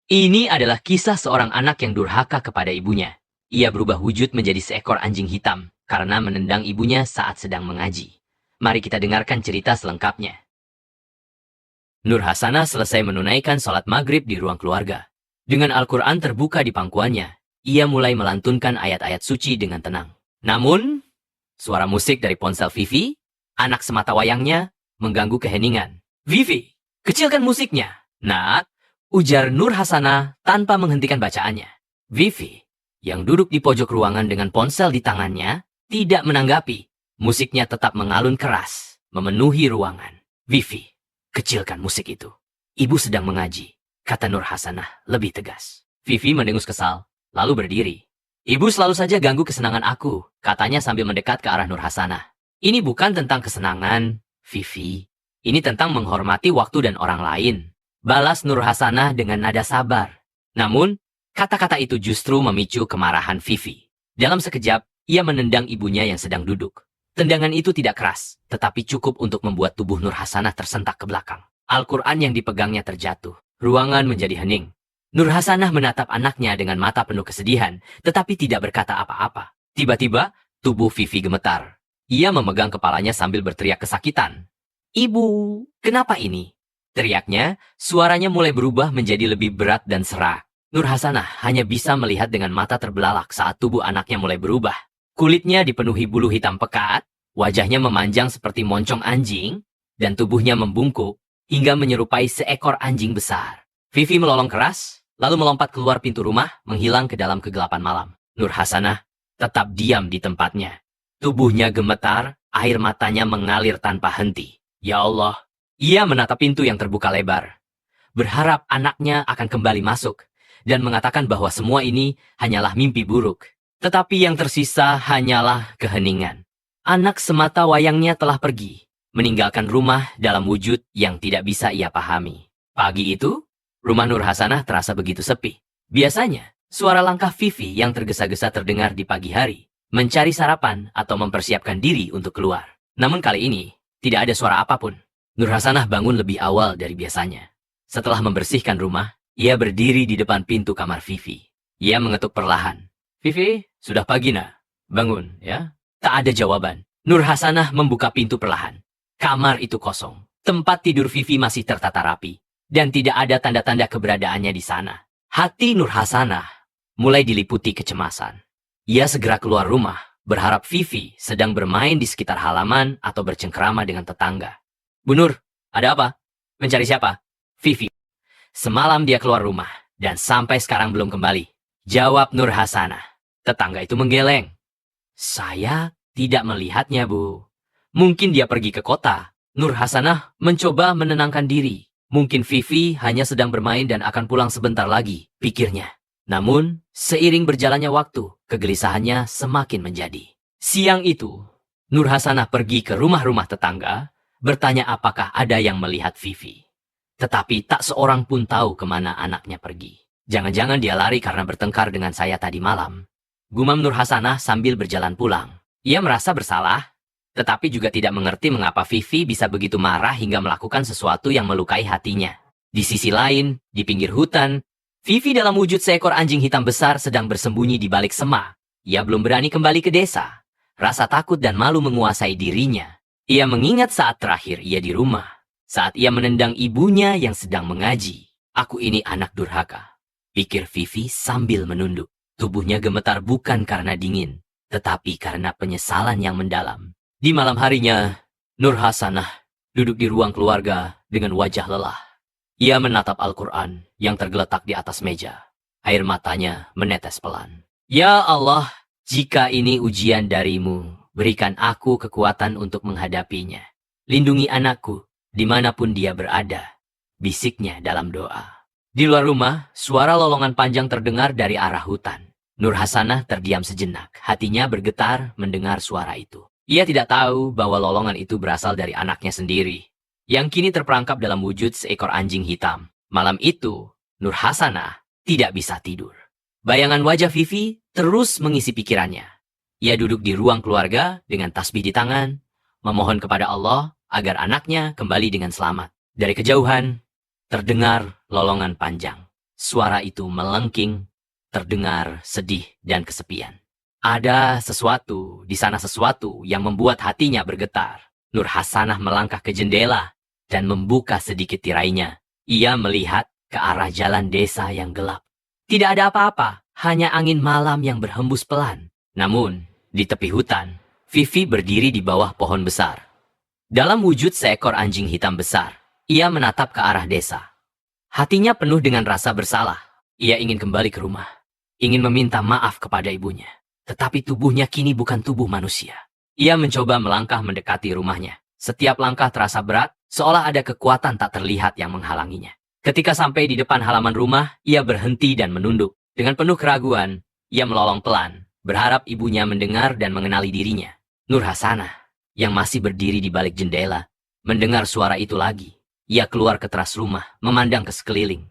Ini adalah kisah seorang anak yang durhaka kepada ibunya. Ia berubah wujud menjadi seekor anjing hitam karena menendang ibunya saat sedang mengaji. Mari kita dengarkan cerita selengkapnya. Nur Hasanah selesai menunaikan sholat maghrib di ruang keluarga. Dengan Al-Quran terbuka di pangkuannya, ia mulai melantunkan ayat-ayat suci dengan tenang. Namun, suara musik dari ponsel Vivi, anak semata wayangnya, mengganggu keheningan. Vivi, kecilkan musiknya. Nak, ujar Nur Hasanah tanpa menghentikan bacaannya. Vivi, yang duduk di pojok ruangan dengan ponsel di tangannya, tidak menanggapi. Musiknya tetap mengalun keras, memenuhi ruangan. Vivi, kecilkan musik itu. Ibu sedang mengaji, kata Nur Hasanah lebih tegas. Vivi mendengus kesal, lalu berdiri. Ibu selalu saja ganggu kesenangan aku, katanya sambil mendekat ke arah Nur Hasanah. Ini bukan tentang kesenangan, Vivi. Ini tentang menghormati waktu dan orang lain. Balas Nur Hasanah dengan nada sabar. Namun, kata-kata itu justru memicu kemarahan Vivi. Dalam sekejap, ia menendang ibunya yang sedang duduk. Tendangan itu tidak keras, tetapi cukup untuk membuat tubuh Nur Hasanah tersentak ke belakang. Al-Quran yang dipegangnya terjatuh. Ruangan menjadi hening. Nur Hasanah menatap anaknya dengan mata penuh kesedihan, tetapi tidak berkata apa-apa. Tiba-tiba, tubuh Vivi gemetar. Ia memegang kepalanya sambil berteriak kesakitan. Ibu, kenapa ini? Teriaknya, suaranya mulai berubah menjadi lebih berat dan serak. Nur Hasanah hanya bisa melihat dengan mata terbelalak saat tubuh anaknya mulai berubah. Kulitnya dipenuhi bulu hitam pekat, wajahnya memanjang seperti moncong anjing, dan tubuhnya membungkuk hingga menyerupai seekor anjing besar. Vivi melolong keras, lalu melompat keluar pintu rumah, menghilang ke dalam kegelapan malam. Nur Hasanah tetap diam di tempatnya. Tubuhnya gemetar, air matanya mengalir tanpa henti. Ya Allah, ia menatap pintu yang terbuka lebar. Berharap anaknya akan kembali masuk, dan mengatakan bahwa semua ini hanyalah mimpi buruk. Tetapi yang tersisa hanyalah keheningan. Anak semata wayangnya telah pergi, meninggalkan rumah dalam wujud yang tidak bisa ia pahami. Pagi itu, rumah Nur Hasanah terasa begitu sepi. Biasanya, suara langkah Vivi yang tergesa-gesa terdengar di pagi hari, mencari sarapan atau mempersiapkan diri untuk keluar. Namun kali ini, tidak ada suara apapun. Nur Hasanah bangun lebih awal dari biasanya. Setelah membersihkan rumah, ia berdiri di depan pintu kamar Vivi. Ia mengetuk perlahan. Vivi, sudah pagi nak. Bangun, ya. Tak ada jawaban. Nur Hasanah membuka pintu perlahan. Kamar itu kosong. Tempat tidur Vivi masih tertata rapi. Dan tidak ada tanda-tanda keberadaannya di sana. Hati Nur Hasanah mulai diliputi kecemasan. Ia segera keluar rumah, berharap Vivi sedang bermain di sekitar halaman atau bercengkrama dengan tetangga. Bu Nur, ada apa? Mencari siapa? Vivi. Semalam dia keluar rumah, dan sampai sekarang belum kembali. Jawab Nur Hasanah. Tetangga itu menggeleng. Saya tidak melihatnya, Bu. Mungkin dia pergi ke kota. Nur Hasanah mencoba menenangkan diri. Mungkin Vivi hanya sedang bermain dan akan pulang sebentar lagi, pikirnya. Namun, seiring berjalannya waktu, kegelisahannya semakin menjadi. Siang itu, Nur Hasanah pergi ke rumah-rumah tetangga, bertanya apakah ada yang melihat Vivi. Tetapi tak seorang pun tahu kemana anaknya pergi. Jangan-jangan dia lari karena bertengkar dengan saya tadi malam. Gumam Nur Hasanah sambil berjalan pulang. Ia merasa bersalah, tetapi juga tidak mengerti mengapa Vivi bisa begitu marah hingga melakukan sesuatu yang melukai hatinya. Di sisi lain, di pinggir hutan, Vivi dalam wujud seekor anjing hitam besar sedang bersembunyi di balik semak. Ia belum berani kembali ke desa. Rasa takut dan malu menguasai dirinya. Ia mengingat saat terakhir ia di rumah. Saat ia menendang ibunya yang sedang mengaji. Aku ini anak durhaka, pikir Vivi sambil menunduk. Tubuhnya gemetar bukan karena dingin, tetapi karena penyesalan yang mendalam. Di malam harinya, Nur Hasanah duduk di ruang keluarga dengan wajah lelah. Ia menatap Al-Quran yang tergeletak di atas meja. Air matanya menetes pelan. Ya Allah, jika ini ujian darimu, berikan aku kekuatan untuk menghadapinya. Lindungi anakku, dimanapun dia berada, bisiknya dalam doa. Di luar rumah, suara lolongan panjang terdengar dari arah hutan. Nur Hasanah terdiam sejenak, hatinya bergetar mendengar suara itu. Ia tidak tahu bahwa lolongan itu berasal dari anaknya sendiri, yang kini terperangkap dalam wujud seekor anjing hitam. Malam itu, Nur Hasanah tidak bisa tidur. Bayangan wajah Vivi terus mengisi pikirannya. Ia duduk di ruang keluarga dengan tasbih di tangan, memohon kepada Allah agar anaknya kembali dengan selamat. Dari kejauhan, terdengar lolongan panjang. suara itu melengking, terdengar sedih dan kesepian. Ada sesuatu, di sana sesuatu yang membuat hatinya bergetar. Nur Hasanah melangkah ke jendela dan membuka sedikit tirainya. Ia melihat ke arah jalan desa yang gelap. Tidak ada apa-apa, hanya angin malam yang berhembus pelan. Namun, di tepi hutan, Vivi berdiri di bawah pohon besar. Dalam wujud seekor anjing hitam besar, ia menatap ke arah desa. Hatinya penuh dengan rasa bersalah. Ia ingin kembali ke rumah, ingin meminta maaf kepada ibunya. Tetapi tubuhnya kini bukan tubuh manusia. Ia mencoba melangkah mendekati rumahnya. Setiap langkah terasa berat, seolah ada kekuatan tak terlihat yang menghalanginya. Ketika sampai di depan halaman rumah, ia berhenti dan menunduk. Dengan penuh keraguan, ia melolong pelan, berharap ibunya mendengar dan mengenali dirinya. Nur Hasanah, yang masih berdiri di balik jendela, mendengar suara itu lagi. Ia keluar ke teras rumah, memandang ke sekeliling.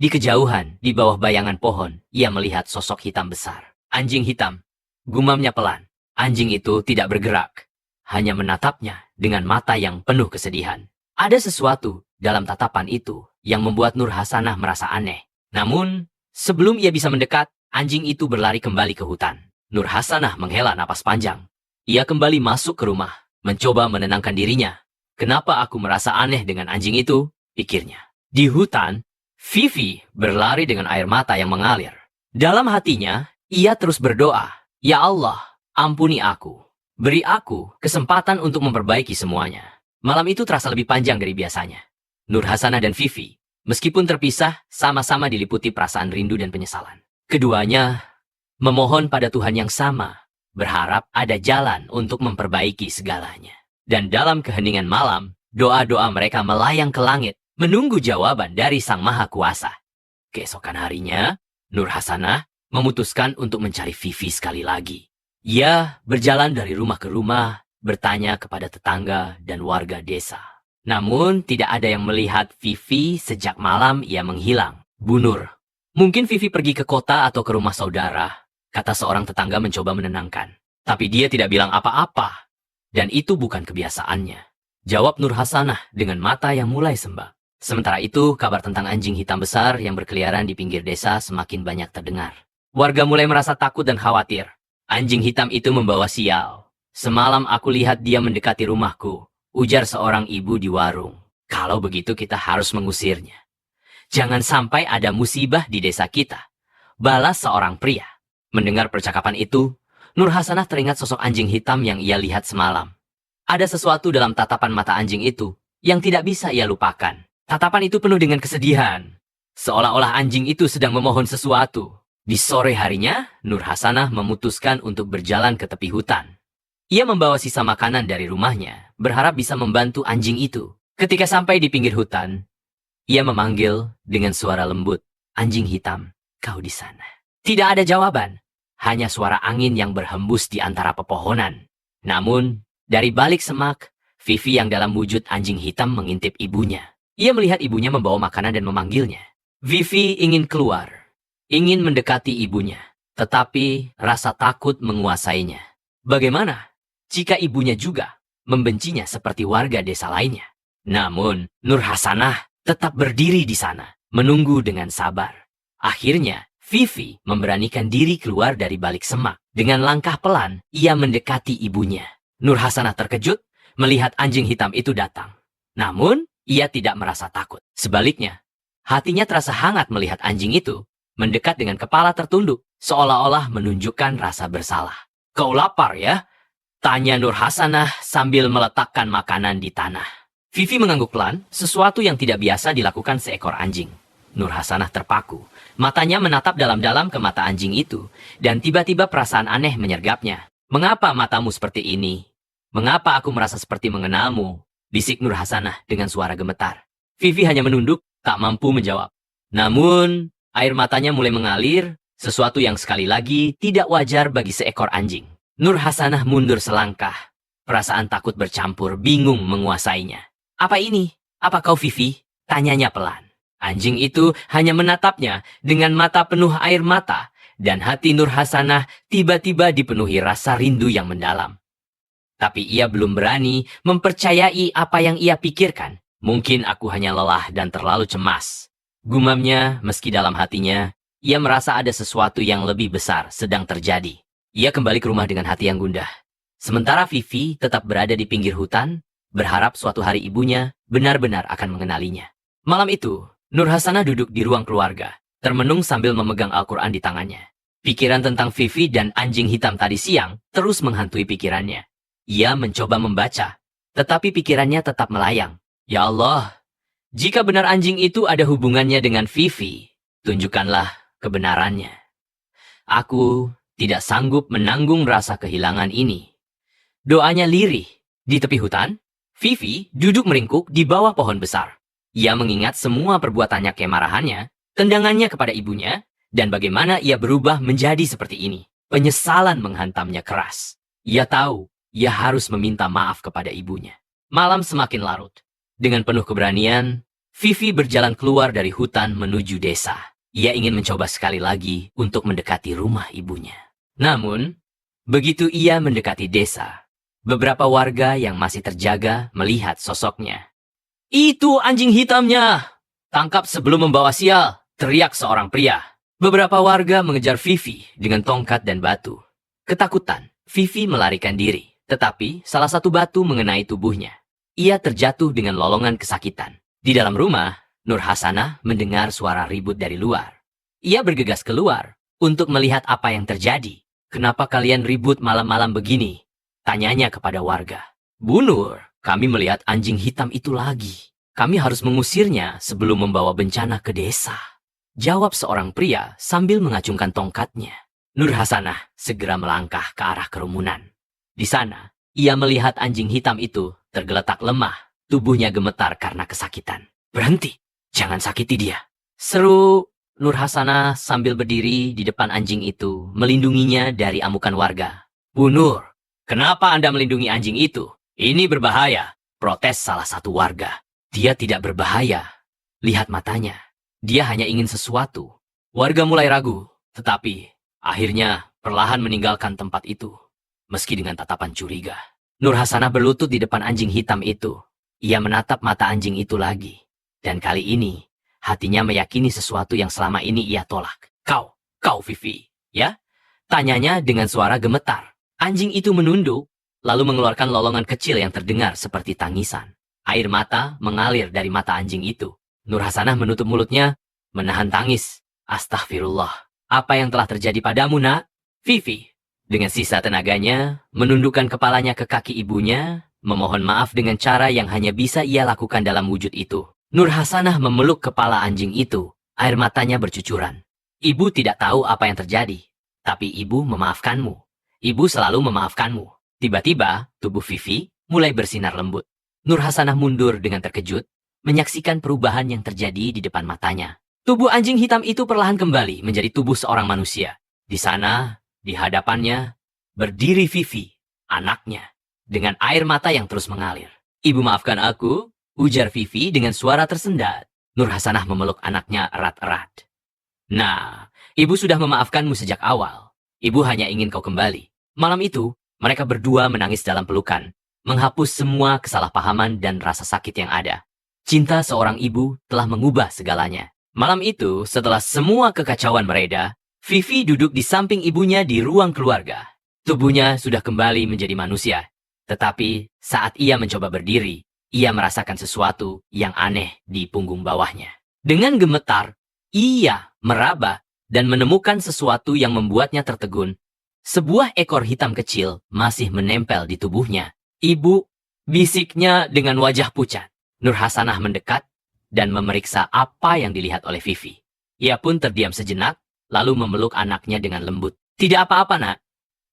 Di kejauhan, di bawah bayangan pohon, ia melihat sosok hitam besar. Anjing hitam, gumamnya pelan. Anjing itu tidak bergerak, hanya menatapnya dengan mata yang penuh kesedihan. Ada sesuatu dalam tatapan itu yang membuat Nur Hasanah merasa aneh. Namun, sebelum ia bisa mendekat, anjing itu berlari kembali ke hutan. Nur Hasanah menghela napas panjang. Ia kembali masuk ke rumah, mencoba menenangkan dirinya. Kenapa aku merasa aneh dengan anjing itu? Pikirnya. Di hutan, Vivi berlari dengan air mata yang mengalir. Dalam hatinya, ia terus berdoa, "Ya Allah, ampuni aku. Beri aku kesempatan untuk memperbaiki semuanya." Malam itu terasa lebih panjang dari biasanya. Nur Hasanah dan Vivi, meskipun terpisah, sama-sama diliputi perasaan rindu dan penyesalan. Keduanya memohon pada Tuhan yang sama, berharap ada jalan untuk memperbaiki segalanya. Dan dalam keheningan malam, doa-doa mereka melayang ke langit, menunggu jawaban dari Sang Maha Kuasa. Keesokan harinya, Nur Hasanah memutuskan untuk mencari Vivi sekali lagi. Ia berjalan dari rumah ke rumah, bertanya kepada tetangga dan warga desa. Namun, tidak ada yang melihat Vivi sejak malam ia menghilang. Bu Nur, mungkin Vivi pergi ke kota atau ke rumah saudara, kata seorang tetangga mencoba menenangkan. Tapi dia tidak bilang apa-apa, dan itu bukan kebiasaannya, jawab Nur Hasanah dengan mata yang mulai sembab. Sementara itu, kabar tentang anjing hitam besar yang berkeliaran di pinggir desa semakin banyak terdengar. Warga mulai merasa takut dan khawatir. Anjing hitam itu membawa sial. Semalam aku lihat dia mendekati rumahku, ujar seorang ibu di warung. Kalau begitu kita harus mengusirnya. Jangan sampai ada musibah di desa kita, balas seorang pria. Mendengar percakapan itu, Nur Hasanah teringat sosok anjing hitam yang ia lihat semalam. Ada sesuatu dalam tatapan mata anjing itu yang tidak bisa ia lupakan. Tatapan itu penuh dengan kesedihan, seolah-olah anjing itu sedang memohon sesuatu. Di sore harinya, Nur Hasanah memutuskan untuk berjalan ke tepi hutan. Ia membawa sisa makanan dari rumahnya, berharap bisa membantu anjing itu. Ketika sampai di pinggir hutan, ia memanggil dengan suara lembut, "Anjing hitam, kau di sana." Tidak ada jawaban, hanya suara angin yang berhembus di antara pepohonan. Namun, dari balik semak, Vivi yang dalam wujud anjing hitam mengintip ibunya. Ia melihat ibunya membawa makanan dan memanggilnya. Vivi ingin keluar, ingin mendekati ibunya, tetapi rasa takut menguasainya. Bagaimana jika ibunya juga membencinya seperti warga desa lainnya? Namun, Nur Hasanah tetap berdiri di sana, menunggu dengan sabar. Akhirnya, Vivi memberanikan diri keluar dari balik semak. Dengan langkah pelan, ia mendekati ibunya. Nur Hasanah terkejut melihat anjing hitam itu datang. Namun, ia tidak merasa takut. Sebaliknya, hatinya terasa hangat melihat anjing itu mendekat dengan kepala tertunduk, seolah-olah menunjukkan rasa bersalah. "Kau lapar ya?" tanya Nur Hasanah sambil meletakkan makanan di tanah. Vivi mengangguk pelan, sesuatu yang tidak biasa dilakukan seekor anjing. Nur Hasanah terpaku. Matanya menatap dalam-dalam ke mata anjing itu, dan tiba-tiba perasaan aneh menyergapnya. "Mengapa matamu seperti ini? Mengapa aku merasa seperti mengenalmu?" bisik Nur Hasanah dengan suara gemetar. Vivi hanya menunduk, tak mampu menjawab. Namun, air matanya mulai mengalir, sesuatu yang sekali lagi tidak wajar bagi seekor anjing. Nur Hasanah mundur selangkah. Perasaan takut bercampur, bingung menguasainya. "Apa ini? Apa kau Vivi?" tanyanya pelan. Anjing itu hanya menatapnya dengan mata penuh air mata, dan hati Nur Hasanah tiba-tiba dipenuhi rasa rindu yang mendalam. Tapi ia belum berani mempercayai apa yang ia pikirkan. Mungkin aku hanya lelah dan terlalu cemas, Gumamnya, meski dalam hatinya, ia merasa ada sesuatu yang lebih besar sedang terjadi. Ia kembali ke rumah dengan hati yang gundah. Sementara Vivi tetap berada di pinggir hutan, berharap suatu hari ibunya benar-benar akan mengenalinya. Malam itu, Nur Hasanah duduk di ruang keluarga, termenung sambil memegang Al-Quran di tangannya. Pikiran tentang Vivi dan anjing hitam tadi siang terus menghantui pikirannya. Ia mencoba membaca, tetapi pikirannya tetap melayang. Ya Allah, jika benar anjing itu ada hubungannya dengan Vivi, tunjukkanlah kebenarannya. Aku tidak sanggup menanggung rasa kehilangan ini. Doanya lirih. Di tepi hutan, Vivi duduk meringkuk di bawah pohon besar. Ia mengingat semua perbuatannya kemarahannya, tendangannya kepada ibunya, dan bagaimana ia berubah menjadi seperti ini. Penyesalan menghantamnya keras. Ia tahu, ia harus meminta maaf kepada ibunya. Malam semakin larut. Dengan penuh keberanian, Vivi berjalan keluar dari hutan menuju desa. Ia ingin mencoba sekali lagi untuk mendekati rumah ibunya. Namun, begitu ia mendekati desa, beberapa warga yang masih terjaga melihat sosoknya. "Itu anjing hitamnya! Tangkap sebelum membawa sial!" teriak seorang pria. Beberapa warga mengejar Vivi dengan tongkat dan batu. Ketakutan, Vivi melarikan diri, tetapi salah satu batu mengenai tubuhnya. Ia terjatuh dengan lolongan kesakitan. Di dalam rumah, Nur Hasanah mendengar suara ribut dari luar. Ia bergegas keluar untuk melihat apa yang terjadi. "Kenapa kalian ribut malam-malam begini?" tanyanya kepada warga. "Bu Nur, kami melihat anjing hitam itu lagi. Kami harus mengusirnya sebelum membawa bencana ke desa," jawab seorang pria sambil mengacungkan tongkatnya. Nur Hasanah segera melangkah ke arah kerumunan. Di sana, ia melihat anjing hitam itu tergeletak lemah, tubuhnya gemetar karena kesakitan. "Berhenti, jangan sakiti dia," seru Nur Hasanah sambil berdiri di depan anjing itu, melindunginya dari amukan warga. "Bu Nur, kenapa Anda melindungi anjing itu? Ini berbahaya," protes salah satu warga. "Dia tidak berbahaya. Lihat matanya. Dia hanya ingin sesuatu." Warga mulai ragu, tetapi akhirnya perlahan meninggalkan tempat itu, meski dengan tatapan curiga. Nur Hasanah berlutut di depan anjing hitam itu. Ia menatap mata anjing itu lagi. Dan kali ini, hatinya meyakini sesuatu yang selama ini ia tolak. Kau Vivi, ya?" tanyanya dengan suara gemetar. Anjing itu menunduk, lalu mengeluarkan lolongan kecil yang terdengar seperti tangisan. Air mata mengalir dari mata anjing itu. Nur Hasanah menutup mulutnya, menahan tangis. "Astagfirullah, apa yang telah terjadi padamu, nak?" Vivi, dengan sisa tenaganya, menundukkan kepalanya ke kaki ibunya, memohon maaf dengan cara yang hanya bisa ia lakukan dalam wujud itu. Nur Hasanah memeluk kepala anjing itu, air matanya bercucuran. "Ibu tidak tahu apa yang terjadi, tapi ibu memaafkanmu. Ibu selalu memaafkanmu." Tiba-tiba, tubuh Vivi mulai bersinar lembut. Nur Hasanah mundur dengan terkejut, menyaksikan perubahan yang terjadi di depan matanya. Tubuh anjing hitam itu perlahan kembali menjadi tubuh seorang manusia. Di sana, di hadapannya, berdiri Vivi, anaknya, dengan air mata yang terus mengalir. "Ibu maafkan aku," ujar Vivi dengan suara tersendat. Nur Hasanah memeluk anaknya erat-erat. "Nah, ibu sudah memaafkanmu sejak awal. Ibu hanya ingin kau kembali." Malam itu, mereka berdua menangis dalam pelukan, menghapus semua kesalahpahaman dan rasa sakit yang ada. Cinta seorang ibu telah mengubah segalanya. Malam itu, setelah semua kekacauan mereda, Vivi duduk di samping ibunya di ruang keluarga. Tubuhnya sudah kembali menjadi manusia. Tetapi saat ia mencoba berdiri, ia merasakan sesuatu yang aneh di punggung bawahnya. Dengan gemetar, ia meraba dan menemukan sesuatu yang membuatnya tertegun. Sebuah ekor hitam kecil masih menempel di tubuhnya. "Ibu," bisiknya dengan wajah pucat. Nur Hasanah mendekat dan memeriksa apa yang dilihat oleh Vivi. Ia pun terdiam sejenak, lalu memeluk anaknya dengan lembut. "Tidak apa-apa, nak,"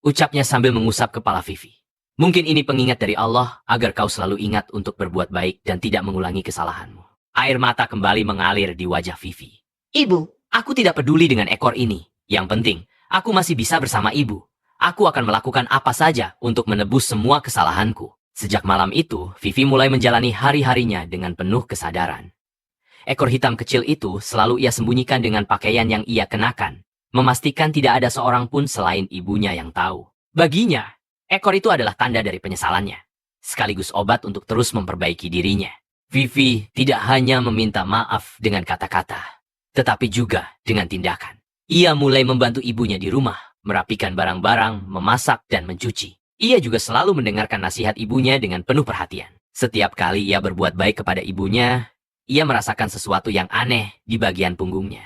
ucapnya sambil mengusap kepala Vivi. "Mungkin ini pengingat dari Allah agar kau selalu ingat untuk berbuat baik dan tidak mengulangi kesalahanmu." Air mata kembali mengalir di wajah Vivi. "Ibu, aku tidak peduli dengan ekor ini. Yang penting, aku masih bisa bersama ibu. Aku akan melakukan apa saja untuk menebus semua kesalahanku." Sejak malam itu, Vivi mulai menjalani hari-harinya dengan penuh kesadaran. Ekor hitam kecil itu selalu ia sembunyikan dengan pakaian yang ia kenakan, memastikan tidak ada seorang pun selain ibunya yang tahu. Baginya, ekor itu adalah tanda dari penyesalannya, sekaligus obat untuk terus memperbaiki dirinya. Vivi tidak hanya meminta maaf dengan kata-kata. tetapi juga dengan tindakan. Ia mulai membantu ibunya di rumah, merapikan barang-barang, memasak, dan mencuci. Ia juga selalu mendengarkan nasihat ibunya dengan penuh perhatian. Setiap kali ia berbuat baik kepada ibunya, ia merasakan sesuatu yang aneh di bagian punggungnya.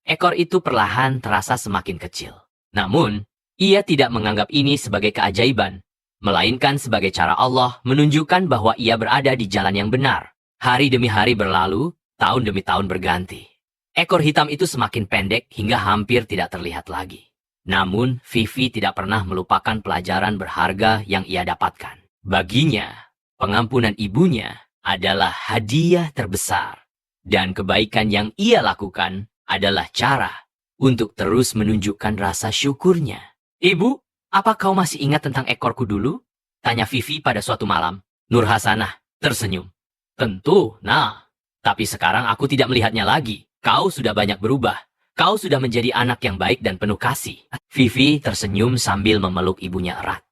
Ekor itu perlahan terasa semakin kecil. Namun, ia tidak menganggap ini sebagai keajaiban, melainkan sebagai cara Allah menunjukkan bahwa ia berada di jalan yang benar. Hari demi hari berlalu, tahun demi tahun berganti. Ekor hitam itu semakin pendek hingga hampir tidak terlihat lagi. Namun, Vivi tidak pernah melupakan pelajaran berharga yang ia dapatkan. Baginya, pengampunan ibunya adalah hadiah terbesar. Dan kebaikan yang ia lakukan adalah cara untuk terus menunjukkan rasa syukurnya. "Ibu, apa kau masih ingat tentang ekorku dulu?" tanya Vivi pada suatu malam. Nur Hasanah tersenyum. "Tentu, nah. Tapi sekarang aku tidak melihatnya lagi. Kau sudah banyak berubah. Kau sudah menjadi anak yang baik dan penuh kasih." Vivi tersenyum sambil memeluk ibunya erat.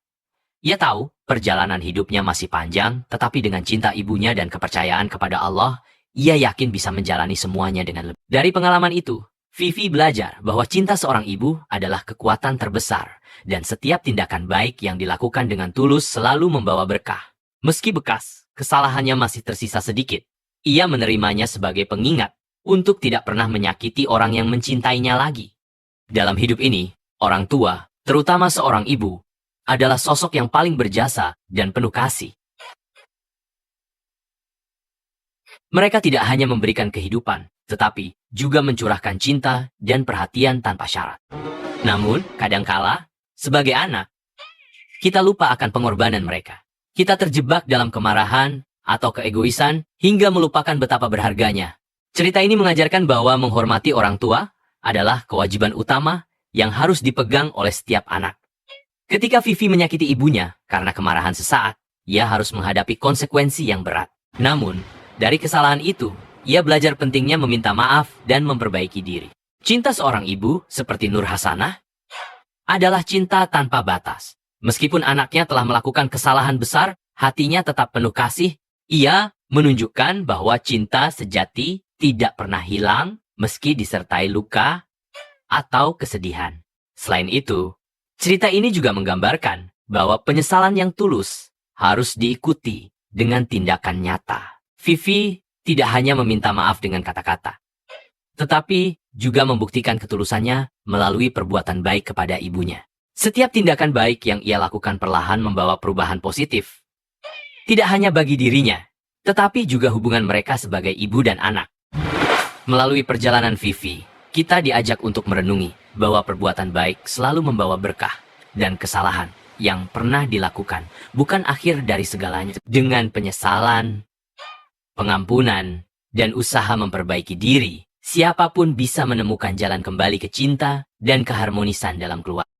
Ia tahu perjalanan hidupnya masih panjang, tetapi dengan cinta ibunya dan kepercayaan kepada Allah, ia yakin bisa menjalani semuanya dengan lebih. Dari pengalaman itu, Vivi belajar bahwa cinta seorang ibu adalah kekuatan terbesar, dan setiap tindakan baik yang dilakukan dengan tulus selalu membawa berkah. Meski bekas, kesalahannya masih tersisa sedikit. Ia menerimanya sebagai pengingat untuk tidak pernah menyakiti orang yang mencintainya lagi. Dalam hidup ini, orang tua, terutama seorang ibu, adalah sosok yang paling berjasa dan penuh kasih. Mereka tidak hanya memberikan kehidupan, tetapi juga mencurahkan cinta dan perhatian tanpa syarat. Namun, kadangkala, sebagai anak, kita lupa akan pengorbanan mereka. Kita terjebak dalam kemarahan atau keegoisan hingga melupakan betapa berharganya. Cerita ini mengajarkan bahwa menghormati orang tua adalah kewajiban utama yang harus dipegang oleh setiap anak. Ketika Vivi menyakiti ibunya karena kemarahan sesaat, ia harus menghadapi konsekuensi yang berat. Namun, dari kesalahan itu, ia belajar pentingnya meminta maaf dan memperbaiki diri. Cinta seorang ibu, seperti Nur Hasanah, adalah cinta tanpa batas. Meskipun anaknya telah melakukan kesalahan besar, hatinya tetap penuh kasih. Ia menunjukkan bahwa cinta sejati tidak pernah hilang meski disertai luka atau kesedihan. Selain itu, cerita ini juga menggambarkan bahwa penyesalan yang tulus harus diikuti dengan tindakan nyata. Vivi tidak hanya meminta maaf dengan kata-kata, tetapi juga membuktikan ketulusannya melalui perbuatan baik kepada ibunya. Setiap tindakan baik yang ia lakukan perlahan membawa perubahan positif. Tidak hanya bagi dirinya, tetapi juga hubungan mereka sebagai ibu dan anak. Melalui perjalanan Vivi, kita diajak untuk merenungi bahwa perbuatan baik selalu membawa berkah, dan kesalahan yang pernah dilakukan bukan akhir dari segalanya. Dengan penyesalan, pengampunan, dan usaha memperbaiki diri, siapapun bisa menemukan jalan kembali ke cinta dan keharmonisan dalam keluarga.